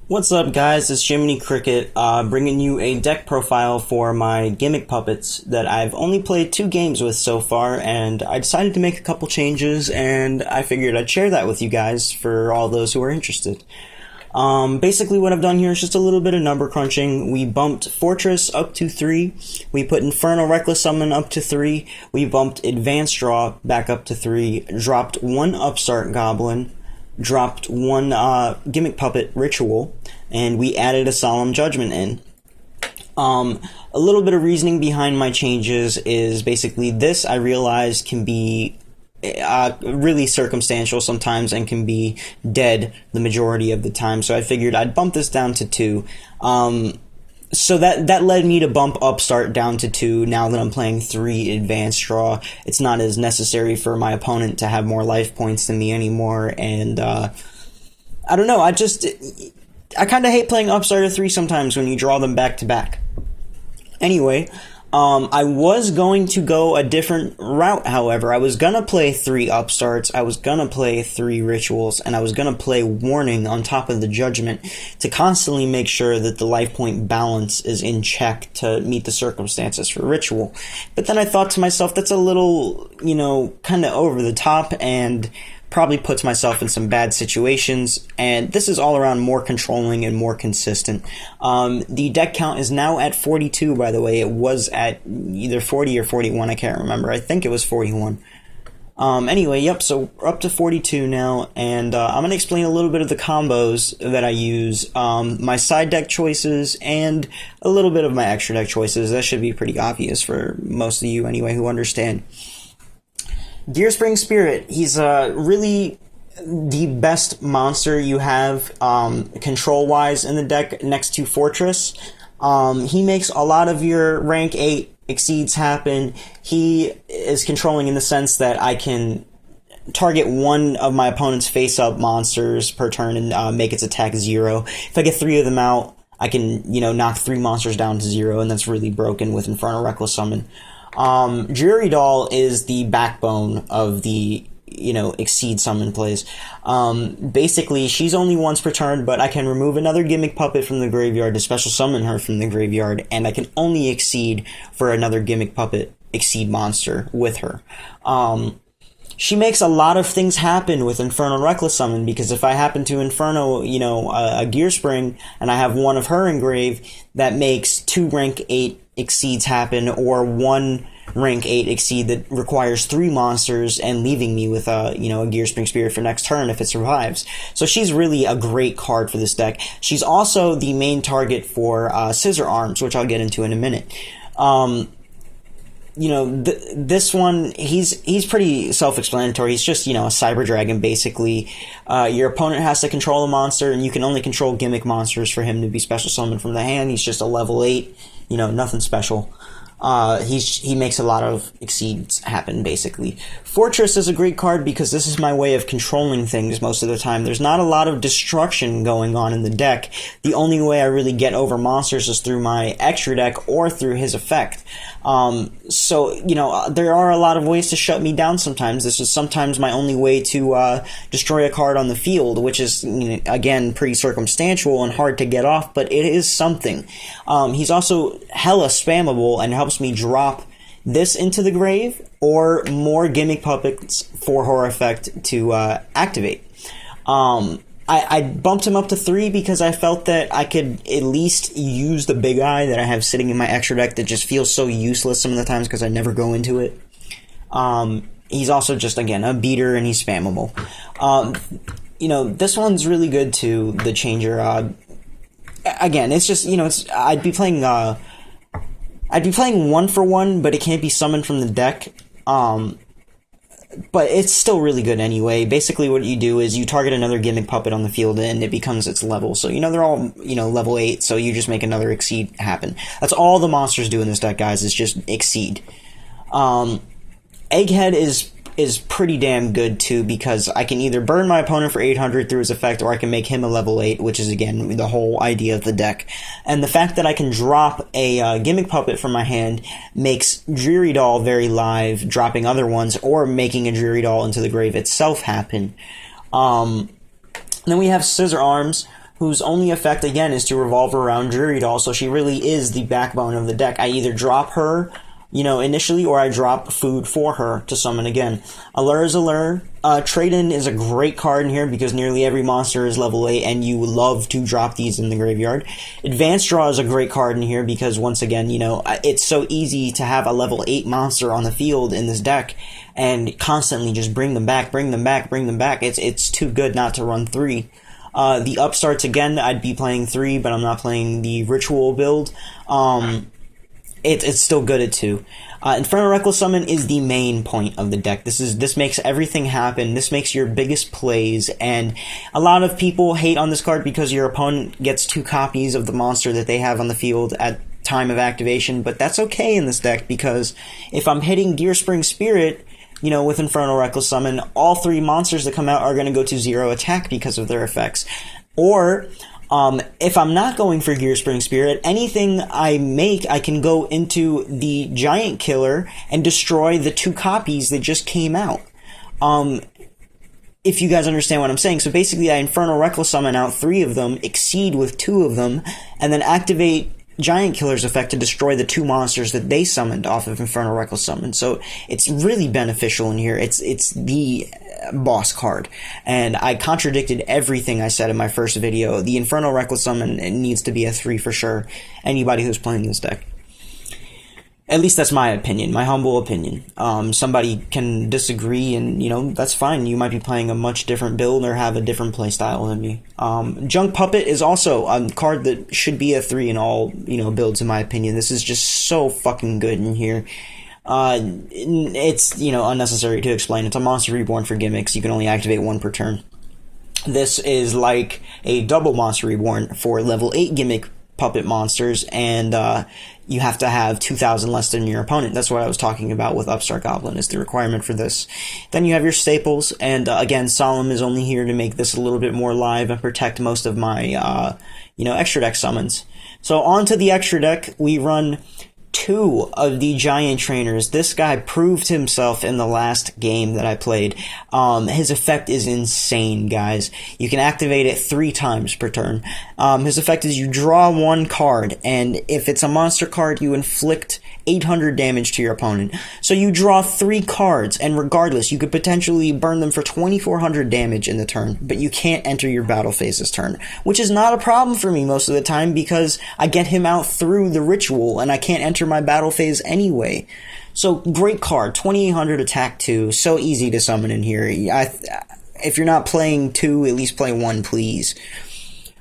What's up, guys? It's JiminyCricket, bringing you a deck profile for my Gimmick puppets that I've only played 2 games with so far, and I decided to make a couple changes, and I figured I'd share that with you guys for all those who are interested. Basically what I've done here is just a little bit of number crunching. We bumped Fortress up to 3, we put Infernal Reckless Summon up to 3, we bumped Advanced Draw back up to 3, dropped 1 Upstart Goblin, dropped 1 Gimmick Puppet Ritual, and we added a Solemn Judgment in. A little bit of reasoning behind my changes is basically this I realized can be really circumstantial sometimes and can be dead the majority of the time, so I figured I'd bump this down to 2. So that led me to bump Upstart down to 2 now that I'm playing 3 Advanced Draw. It's not as necessary for my opponent to have more life points than me anymore, and I don't know, I kind of hate playing Upstart at 3 sometimes when you draw them back to back. Anyway, I was going to go a different route, however. I was gonna play 3 Upstarts, I was gonna play 3 Rituals, and I was gonna play Warning on top of the Judgment to constantly make sure that the life point balance is in check to meet the circumstances for Ritual. But then I thought to myself, that's a little, kind of over the top, and probably puts myself in some bad situations, and this is all around more controlling and more consistent. The deck count is now at 42, by the way. It was at either 40 or 41, I can't remember. I think it was 41. Anyway, yep, so we're up to 42 now, and I'm going to explain a little bit of the combos that I use, my side deck choices, and a little bit of my extra deck choices. That should be pretty obvious for most of you anyway who understand. Gearspring Spirit, he's really the best monster you have control-wise in the deck next to Fortress. He makes a lot of your rank 8 exceeds happen. He is controlling in the sense that I can target one of my opponent's face-up monsters per turn and make its attack 0. If I get 3 of them out, I can, knock 3 monsters down to 0, and that's really broken with Infernal Reckless Summon. Jury Doll is the backbone of the, Exceed Summon plays. Basically, she's only once per turn, but I can remove another Gimmick Puppet from the graveyard to special summon her from the graveyard, and I can only Exceed for another Gimmick Puppet Exceed monster with her. She makes a lot of things happen with Infernal Reckless Summon, because if I happen to Inferno, a Gearspring, and I have one of her engraved, that makes 2 rank 8 exceeds happen, or 1 rank 8 exceed that requires 3 monsters and leaving me with a Gearspring Spirit for next turn if it survives. So she's really a great card for this deck. She's also the main target for Scissor Arms, which I'll get into in a minute. This one, he's pretty self-explanatory. He's just, a Cyber Dragon, basically. Your opponent has to control a monster, and you can only control Gimmick monsters for him to be special summoned from the hand. He's just a level 8, nothing special. He makes a lot of exceeds happen, basically. Fortress is a great card because this is my way of controlling things most of the time. There's not a lot of destruction going on in the deck. The only way I really get over monsters is through my extra deck or through his effect. So, there are a lot of ways to shut me down sometimes. This is sometimes my only way to destroy a card on the field, which is, again, pretty circumstantial and hard to get off, but it is something. He's also hella spammable and helps me drop this into the grave or more Gimmick Puppets for her effect to activate. I bumped him up to 3 because I felt that I could at least use the Big Eye that I have sitting in my extra deck that just feels so useless some of the times because I never go into it. He's also just, again, a beater, and he's spammable. This one's really good too, the Changer. Again, it's just, I'd be playing 1 for 1, but it can't be summoned from the deck. But it's still really good anyway. Basically what you do is you target another Gimmick Puppet on the field and it becomes its level. So, they're all, level 8, so you just make another Exceed happen. That's all the monsters do in this deck, guys, is just Exceed. Egghead is pretty damn good too, because I can either burn my opponent for 800 through his effect, or I can make him a level 8, which is, again, the whole idea of the deck. And the fact that I can drop a Gimmick Puppet from my hand makes Dreary Doll very live, dropping other ones, or making a Dreary Doll into the grave itself happen. Then we have Scissor Arms. whose only effect, again, is to revolve around Doll, so she really is the backbone of the deck. I either drop her, initially, or I drop food for her to summon again. Allure is Allure. Trade-In is a great card in here because nearly every monster is level 8, and you love to drop these in the graveyard. Advanced Draw is a great card in here because, once again, it's so easy to have a level 8 monster on the field in this deck and constantly just bring them back, bring them back, bring them back. It's too good not to run 3. The Upstarts, again, I'd be playing 3, but I'm not playing the Ritual build. It's still good at 2. Infernal Reckless Summon is the main point of the deck. This makes everything happen. This makes your biggest plays, and a lot of people hate on this card because your opponent gets 2 copies of the monster that they have on the field at time of activation, but that's okay in this deck because if I'm hitting Gearspring Spirit, with Infernal Reckless Summon, all 3 monsters that come out are going to go to 0 attack because of their effects. Or, if I'm not going for Gearspring Spirit, anything I make, I can go into the Giant Killer and destroy the 2 copies that just came out. If you guys understand what I'm saying. So basically, I Infernal Reckless Summon out 3 of them, Exceed with 2 of them, and then activate Giant Killer's effect to destroy the 2 monsters that they summoned off of Infernal Reckless Summon. So it's really beneficial in here. It's the boss card. And I contradicted everything I said in my first video. The Infernal Reckless Summon needs to be a 3 for sure. Anybody who's playing this deck. At least that's my opinion, my humble opinion. Somebody can disagree, and, that's fine. You might be playing a much different build or have a different playstyle than me. Junk Puppet is also a card that should be a 3 in all, builds, in my opinion. This is just so fucking good in here. It's, unnecessary to explain. It's a monster reborn for gimmicks. You can only activate 1 per turn. This is like a double monster reborn for level 8 gimmick puppet monsters, and you have to have 2,000 less than your opponent. That's what I was talking about with Upstart Goblin, is the requirement for this. Then you have your staples, and again, Solemn is only here to make this a little bit more live and protect most of my, extra deck summons. So on to the extra deck, we run 2 of the Giant Trainers. This guy proved himself in the last game that I played. His effect is insane, guys. You can activate it 3 times per turn. His effect is you draw 1 card, and if it's a monster card, you inflict 800 damage to your opponent. So you draw 3 cards, and regardless, you could potentially burn them for 2,400 damage in the turn, but you can't enter your battle phase this turn, which is not a problem for me most of the time because I get him out through the ritual, and I can't enter my battle phase anyway. So, great card, 2,800 attack 2, so easy to summon in here. If you're not playing 2, at least play 1, please.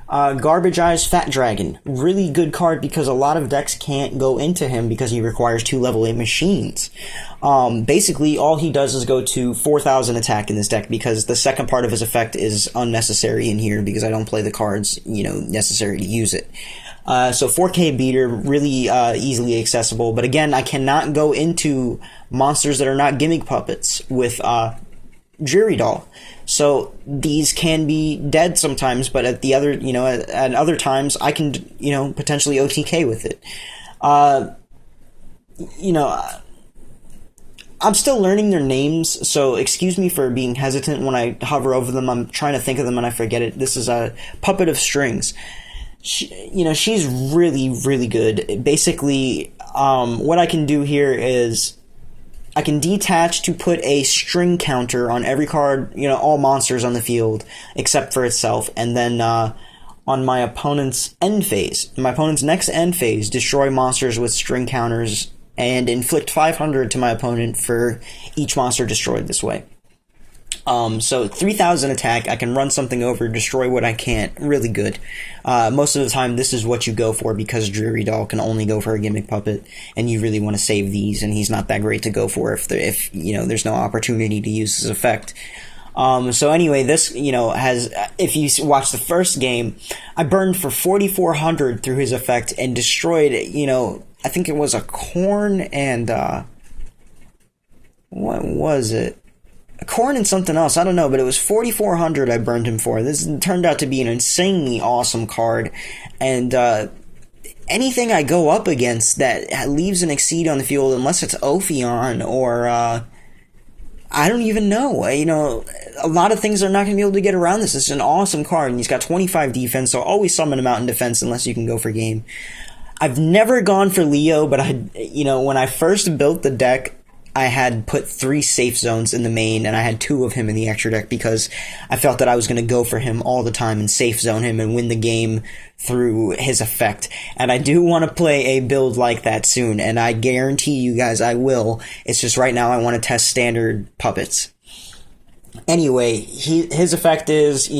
Garbage Eyes Fat Dragon, really good card because a lot of decks can't go into him because he requires 2 level 8 machines. Basically, all he does is go to 4,000 attack in this deck because the second part of his effect is unnecessary in here because I don't play the cards, necessary to use it. So 4K beater, really easily accessible, but again, I cannot go into monsters that are not gimmick puppets with Doll. So these can be dead sometimes, but at the other, at other times, I can, potentially OTK with it. I'm still learning their names, so excuse me for being hesitant when I hover over them. I'm trying to think of them and I forget it. This is a Puppet of Strings. She's really, really good. Basically, what I can do here is I can detach to put a string counter on every card, all monsters on the field, except for itself, and then on my opponent's end phase, my opponent's next end phase, destroy monsters with string counters and inflict 500 to my opponent for each monster destroyed this way. So 3,000 attack, I can run something over, destroy what I can't, really good. Most of the time, this is what you go for because Doll can only go for a gimmick puppet, and you really want to save these, and he's not that great to go for if there's no opportunity to use his effect. So anyway, this, has, if you watch the first game, I burned for 4,400 through his effect and destroyed, I think it was a corn and, what was it? A corn and something else, I don't know, but it was 4,400 I burned him for. This turned out to be an insanely awesome card, and anything I go up against that leaves an Exceed on the field, unless it's Ophion or I don't even know. You know, a lot of things are not going to be able to get around this. This is an awesome card, and he's got 25 defense, so always summon him out in defense unless you can go for game. I've never gone for Leo, but when I first built the deck, I had put 3 safe zones in the main, and I had 2 of him in the extra deck because I felt that I was going to go for him all the time and safe zone him and win the game through his effect. And I do want to play a build like that soon, and I guarantee you guys I will. It's just right now I want to test standard puppets. Anyway, his effect is,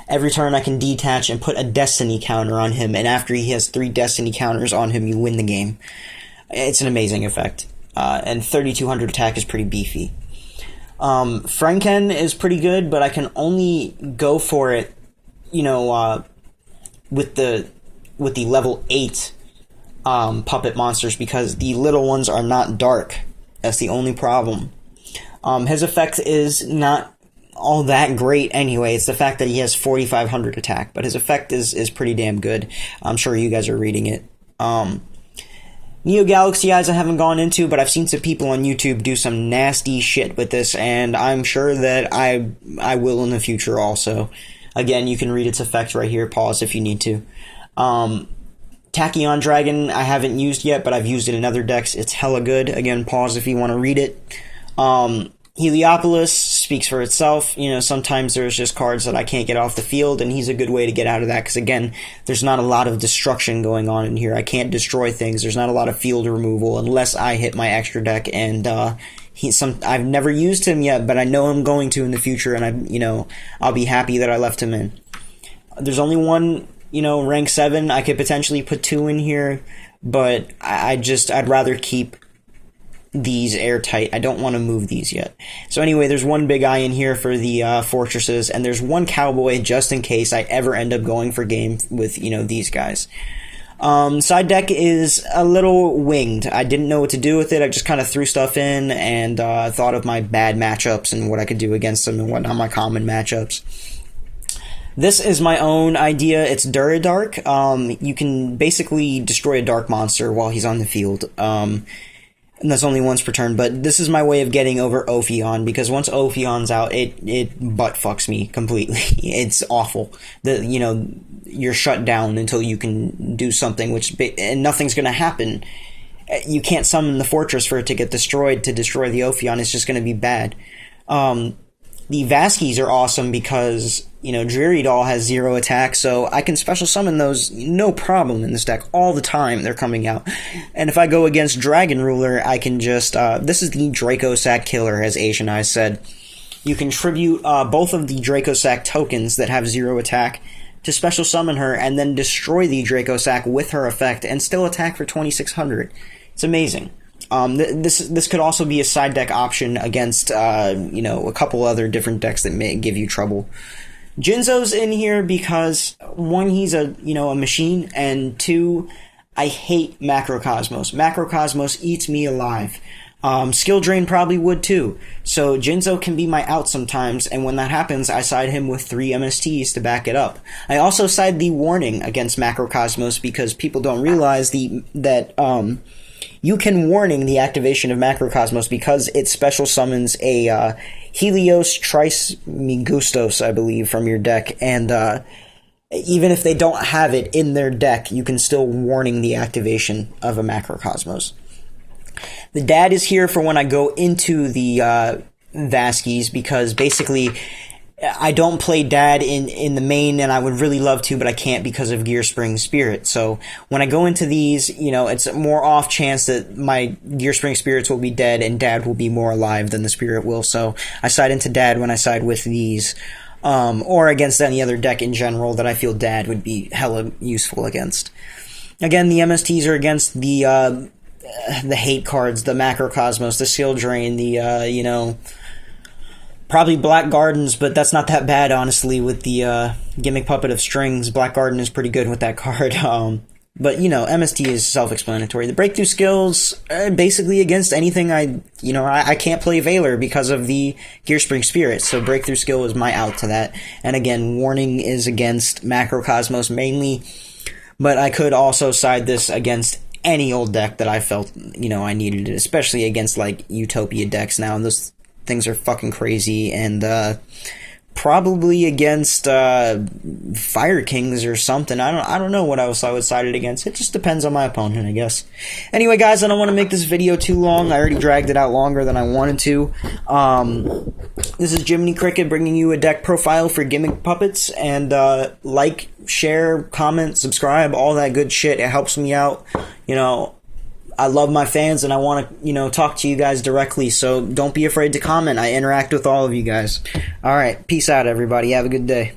every turn I can detach and put a destiny counter on him, and after he has 3 destiny counters on him, you win the game. It's an amazing effect. And 3200 attack is pretty beefy. Franken is pretty good, but I can only go for it, with the level 8 puppet monsters because the little ones are not dark. That's the only problem. His effect is not all that great anyway. It's the fact that he has 4500 attack, but his effect is pretty damn good. I'm sure you guys are reading it. Neo Galaxy Eyes I haven't gone into, but I've seen some people on YouTube do some nasty shit with this, and I'm sure that I will in the future also. Again, you can read its effect right here. Pause if you need to. Tachyon Dragon I haven't used yet, but I've used it in other decks. It's hella good. Again, pause if you want to read it. Heliopolis speaks for itself. Sometimes there's just cards that I can't get off the field, and he's a good way to get out of that, because again, there's not a lot of destruction going on in here. I can't destroy things. There's not a lot of field removal unless I hit my extra deck, and I've never used him yet, but I know I'm going to in the future, and I'll be happy that I left him in. There's only one, rank 7. I could potentially put 2 in here, but I'd rather keep these airtight. I don't want to move these yet. So anyway, there's one big eye in here for the fortresses, and there's one cowboy just in case I ever end up going for game with, these guys. Side deck is a little winged. I didn't know what to do with it. I just kind of threw stuff in and thought of my bad matchups and what I could do against them and what not my common matchups. This is my own idea. It's Duradark. You can basically destroy a dark monster while he's on the field. And that's only once per turn, but this is my way of getting over Ophion, because once Ophion's out, it butt fucks me completely. It's awful. You're shut down until you can do something, and nothing's gonna happen. You can't summon the fortress for it to get destroyed to destroy the Ophion. It's just gonna be bad. The Vaskies are awesome because, Dreary Doll has 0 attack, so I can special summon those no problem in this deck all the time they're coming out. And if I go against Dragon Ruler, I can just, this is the Draco Sack Killer, as Asian Eyes said. You can tribute both of the Draco Sack tokens that have 0 attack to special summon her, and then destroy the Draco Sack with her effect, and still attack for 2600. It's amazing. This could also be a side deck option against, a couple other different decks that may give you trouble. Jinzo's in here because, 1, he's a machine, and 2, I hate Macrocosmos. Macrocosmos eats me alive. Skill Drain probably would too. So Jinzo can be my out sometimes, and when that happens, I side him with 3 MSTs to back it up. I also side the Warning against Macrocosmos because people don't realize that you can Warning the activation of Macrocosmos because it special summons a Helios Trismegistos, I believe, from your deck, and even if they don't have it in their deck, you can still Warning the activation of a Macrocosmos. The dad is here for when I go into the Vaskies, because basically I don't play dad in the main, and I would really love to, but I can't because of Gearspring Spirit. So when I go into these, it's a more off chance that my Gearspring Spirits will be dead and dad will be more alive than the spirit will. So I side into dad when I side with these, or against any other deck in general that I feel dad would be hella useful against. Again, the MSTs are against the hate cards, the Macrocosmos, the Skill Drain, the, probably Black Gardens, but that's not that bad, honestly, with the Gimmick Puppet of Strings. Black Garden is pretty good with that card. But, MST is self-explanatory. The breakthrough skills, basically against anything I can't play Veiler because of the Gearspring Spirit, so breakthrough skill is my out to that. And again, Warning is against Macrocosmos mainly, but I could also side this against any old deck that I felt, I needed it, especially against, Utopia decks now. And things are fucking crazy, and probably against Fire Kings or something. I don't know what else I would side it against. It just depends on my opponent, I guess. Anyway, guys, I don't want to make this video too long. I already dragged it out longer than I wanted to. This is JiminyCricket bringing you a deck profile for Gimmick puppets, and like, share, comment, subscribe, all that good shit. It helps me out. You know, I love my fans, and I want to, you know, talk to you guys directly, so don't be afraid to comment. I interact with all of you guys. Alright, peace out, everybody. Have a good day.